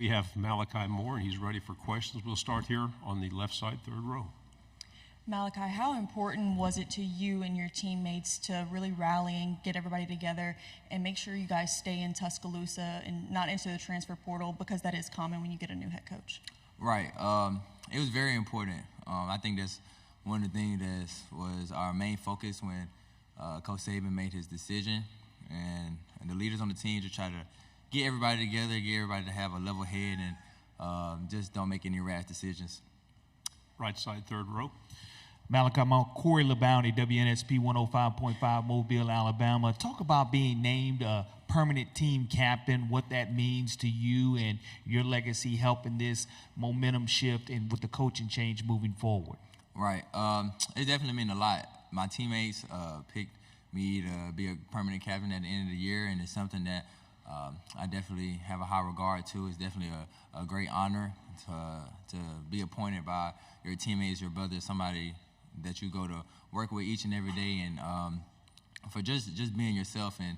We have Malachi Moore, and he's ready for questions. We'll start here on the left side, third row. Malachi, how important was it to you and your teammates to really rally and get everybody together and make sure you guys stay in Tuscaloosa and not into the transfer portal, because that is common when you get a new head coach? Right. It was very important. I think that's one of the things that was our main focus when Coach Saban made his decision, and the leaders on the team to try to get everybody together, get everybody to have a level head, and just don't make any rash decisions. Right side, third row. Malachi Moore, Corey LeBounty, WNSP 105.5, Mobile, Alabama. Talk about being named a permanent team captain, what that means to you and your legacy, helping this momentum shift and with the coaching change moving forward. Right. It definitely meant a lot. My teammates picked me to be a permanent captain at the end of the year, and it's something that I definitely have a high regard to. It's definitely a great honor to be appointed by your teammates, your brothers, somebody that you go to work with each and every day, and for just being yourself and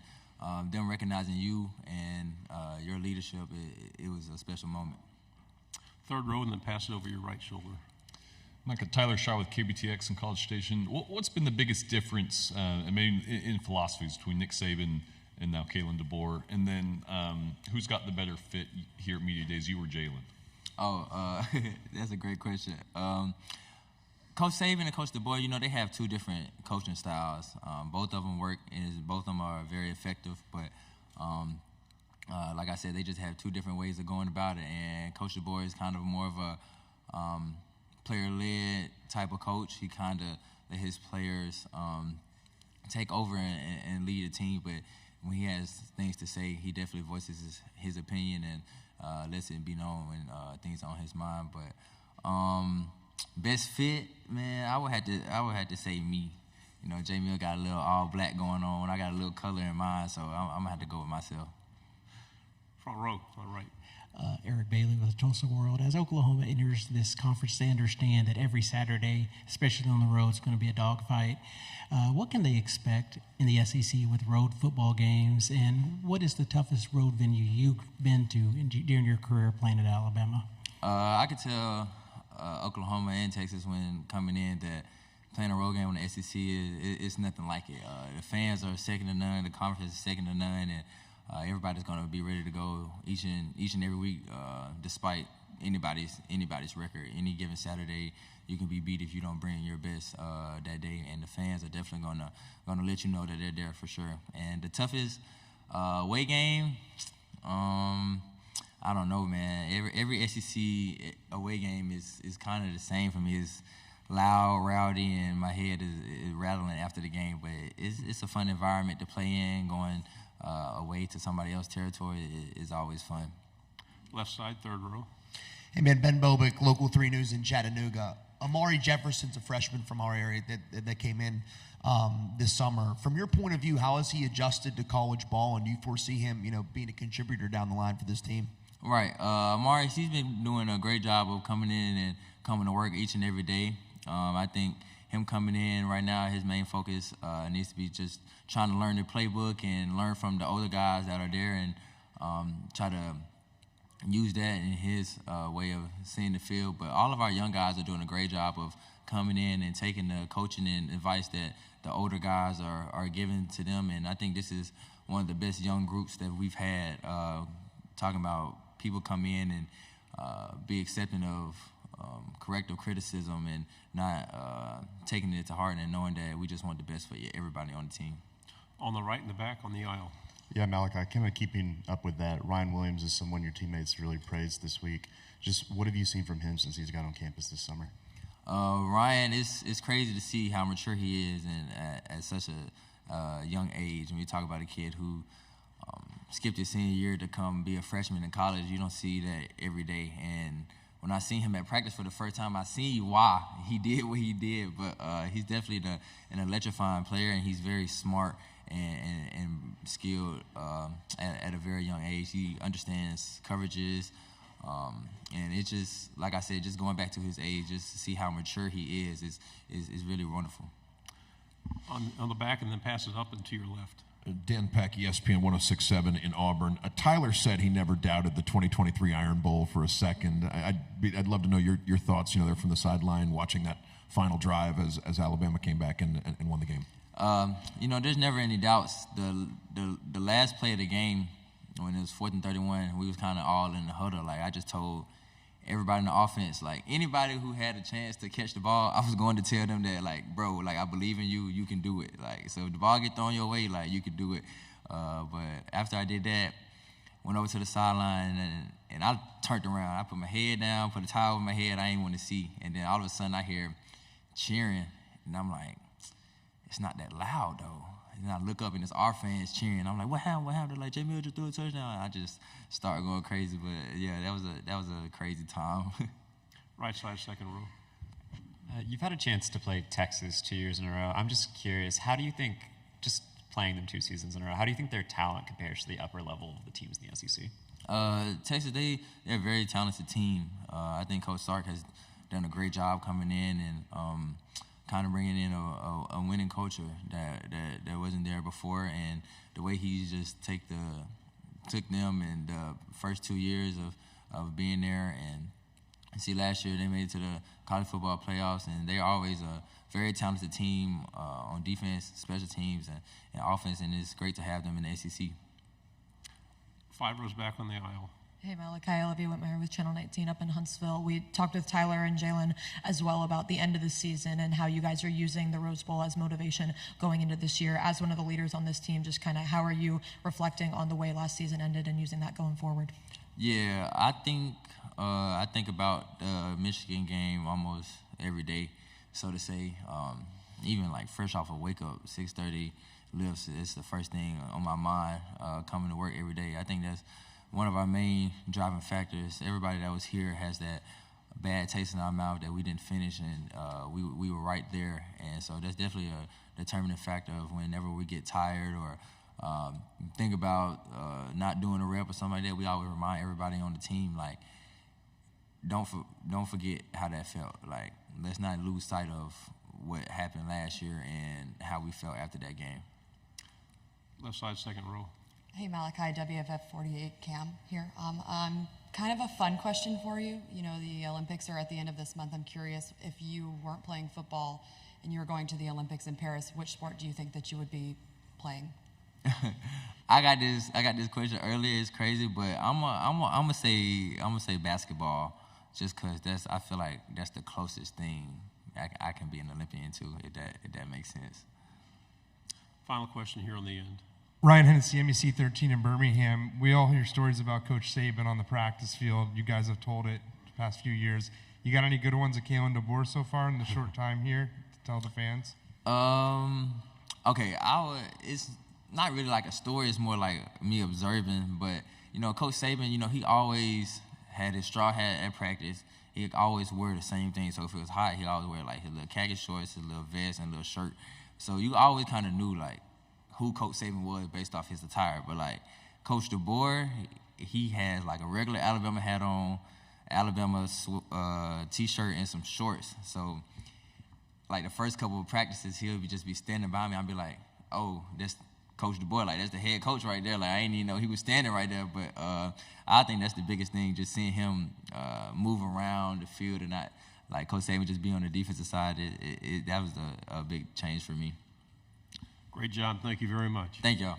them recognizing you and your leadership, it was a special moment. Third row, and then pass it over your right shoulder. Micah, Tyler Shaw with KBTX and College Station. What's been the biggest difference, in philosophies between Nick Saban and now Kalen DeBoer? And then who's got the better fit here at Media Days, you or Jalen? Oh, that's a great question. Coach Saban and Coach DeBoer, they have two different coaching styles. Both of them work, and both of them are very effective. But like I said, they just have two different ways of going about it. And Coach DeBoer is kind of more of a player-led type of coach. He kind of let his players take over and lead a team. But when he has things to say, he definitely voices his opinion and lets it be known when things are on his mind. But best fit, man, I would have to say me. J Mill got a little all black going on. I got a little color in mine, so I'm gonna have to go with myself. Front row, all right. Eric Bailey with Tulsa World. As Oklahoma enters this conference, they understand that every Saturday, especially on the road, is going to be a dogfight. What can they expect in the SEC with road football games, and what is the toughest road venue you've been to during your career playing at Alabama? I could tell Oklahoma and Texas when coming in that playing a road game on the SEC is nothing like it. The fans are second to none, the conference is second to none, and everybody's going to be ready to go each and every week, despite anybody's record. Any given Saturday, you can be beat if you don't bring your best that day, and the fans are definitely going to let you know that they're there for sure. And the toughest away game, I don't know, man. Every SEC away game is kind of the same for me. It's loud, rowdy, and my head is rattling after the game. But it's a fun environment to play in. Going away to somebody else's territory is always fun. Left side, third row. Hey, man, Ben Bobick, Local 3 News in Chattanooga. Amari Jefferson's a freshman from our area that came in this summer. From your point of view, how has he adjusted to college ball, and do you foresee him, being a contributor down the line for this team? Right. Amari, he's been doing a great job of coming in and coming to work each and every day. I think him coming in right now, his main focus needs to be just trying to learn the playbook and learn from the older guys that are there, and try to use that in his way of seeing the field. But all of our young guys are doing a great job of coming in and taking the coaching and advice that the older guys are giving to them. And I think this is one of the best young groups that we've had, talking about people come in and be accepting of corrective criticism and not taking it to heart, and knowing that we just want the best for everybody on the team. On the right in the back, on the aisle. Yeah, Malachi, kind of keeping up with that, Ryan Williams is someone your teammates really praised this week. Just what have you seen from him since he's got on campus this summer? Ryan, it's crazy to see how mature he is and at such a young age. When you talk about a kid who skipped his senior year to come be a freshman in college, you don't see that every day. And when I seen him at practice for the first time, I seen why he did what he did. But he's definitely an electrifying player, and he's very smart and skilled at a very young age. He understands coverages, and it's just, like I said, just going back to his age, just to see how mature he is really wonderful. On the back, and then pass it up and to your left. Dan Peck, ESPN 106.7 in Auburn. Tyler said he never doubted the 2023 Iron Bowl for a second. I'd love to know your thoughts. They're from the sideline watching that final drive as Alabama came back and won the game. There's never any doubts. The last play of the game, when it was 4th and 31, we was kind of all in the huddle. Like, I just told everybody in the offense, like, anybody who had a chance to catch the ball, I was going to tell them that, like, bro, like, I believe in you. You can do it. Like, so if the ball get thrown your way, like, you can do it. But after I did that, went over to the sideline, and I turned around. I put my head down, put a towel over my head. I didn't want to see. And then all of a sudden, I hear cheering, and I'm like, it's not that loud, though. And I look up, and it's our fans cheering. I'm like, what happened? What happened? Like, J. Mill just threw a touchdown. I just started going crazy. But, yeah, that was a crazy time. Right side, second row. You've had a chance to play Texas 2 years in a row. I'm just curious, how do you think, just playing them 2 seasons in a row, how do you think their talent compares to the upper level of the teams in the SEC? Texas, they're a very talented team. I think Coach Sark has done a great job coming in and kind of bringing in a winning culture that wasn't there before, and the way he just took them in the first 2 years of being there. And see, last year they made it to the college football playoffs, and they're always a very talented team on defense, special teams, and offense, and it's great to have them in the SEC. 5 rows back on the aisle. Hey, Malachi, Olivia Whitmire with Channel 19 up in Huntsville. We talked with Tyler and Jalen as well about the end of the season and how you guys are using the Rose Bowl as motivation going into this year. As one of the leaders on this team, just kind of how are you reflecting on the way last season ended and using that going forward? Yeah, I think about the Michigan game almost every day, so to say. Even like fresh off a wake up, 6:30 lifts, it's the first thing on my mind coming to work every day. I think that's one of our main driving factors. Everybody that was here has that bad taste in our mouth that we didn't finish, and we were right there. And so that's definitely a determining factor of whenever we get tired or think about not doing a rep or something like that, we always remind everybody on the team, like, don't forget how that felt. Like, let's not lose sight of what happened last year and how we felt after that game. Left side, second row. Hey, Malachi, WFF 48 Cam here. Kind of a fun question for you. The Olympics are at the end of this month. I'm curious, if you weren't playing football and you were going to the Olympics in Paris, which sport do you think that you would be playing? I got this question earlier. It's crazy, but I'm gonna say basketball, just because I feel like that's the closest thing I can be an Olympian to, if that makes sense. Final question here on the end. Ryan Hennessy, MEC 13 in Birmingham. We all hear stories about Coach Saban on the practice field. You guys have told it the past few years. You got any good ones at Kalen DeBoer so far in the short time here to tell the fans? Okay, it's not really like a story. It's more like me observing. But, Coach Saban, he always had his straw hat at practice. He always wear the same thing. So if it was hot, he always wear like his little khaki shorts, his little vest, and a little shirt. So you always kind of knew like who Coach Saban was based off his attire. But like Coach DeBoer, he has like a regular Alabama hat on, Alabama t-shirt, and some shorts. So like the first couple of practices, he'll just be standing by me. I'll be like, oh, that's Coach DeBoer, like that's the head coach right there. Like I didn't even know he was standing right there. But I think that's the biggest thing, just seeing him move around the field and not like Coach Saban just be on the defensive side. That was a big change for me. Great job. Thank you very much. Thank y'all.